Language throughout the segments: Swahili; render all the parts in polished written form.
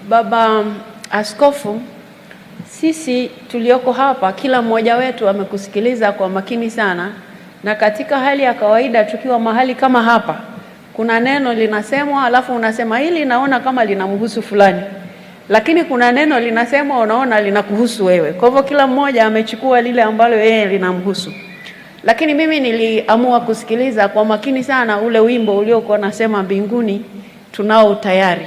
Baba Askofu, sisi tulioko hapa, kila mmoja wetu amekusikiliza kwa makini sana, na katika hali ya kawaida tukiwa mahali kama hapa, kuna neno linasemwa alafu unasema hili naona kama linamhusu fulani, lakini kuna neno linasemwa unaona linakuhusu wewe. Kwa hivyo kila mmoja amechukua lile ambalo yeye linamhusu. Lakini mimi niliamua kusikiliza kwa makini sana ule wimbo uliokuwa nasema mbinguni tunao utayari.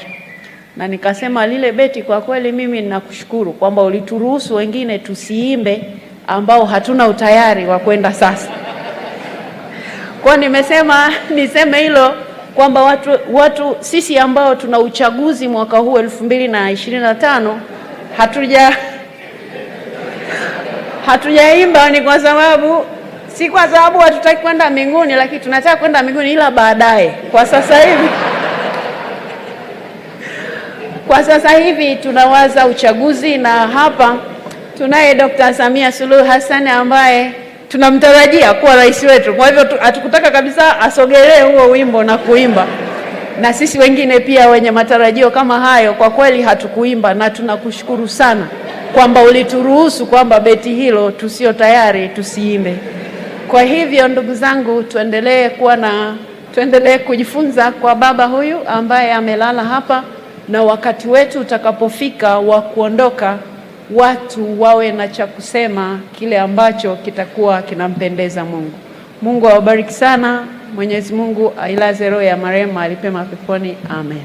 Na nikasema lile beti, kwa kweli mimi ninakushukuru kwamba ulituruhusu wengine tusiimbe ambao hatuna utayari wa kwenda sasa. Kwa nimesema niseme hilo kwamba watu sisi ambao tuna uchaguzi mwaka huu 2025 hatujaimba ni kwa sababu si kwa sababu hatutaki kwenda mbinguni, lakini tunataka kwenda mbinguni ila baadaye. Kwa sasa hivi tunawaza uchaguzi, na hapa tunaye Dr. Samia Suluhu Hassan ambaye tunamtarajia kuwa rais wetu. Kwa hivyo hatukutaka kabisa asogelee huo wimbo na kuimba, na sisi wengine pia wenye matarajio kama hayo kwa kweli hatukuimba, na tunakushukuru sana kwamba ulituruhusu kwamba beti hilo tusio tayari tusiimbe. Kwa hivyo ndugu zangu, tuendelee kujifunza kwa baba huyu ambaye amelala hapa, na wakati wetu utakapofika wa kuondoka, watu wawe na cha kusema kile ambacho kitakuwa kinampendeza Mungu. Mungu awabariki sana. Mwenyezi Mungu ailaze roho ya marehemu alipema peponi. Amen.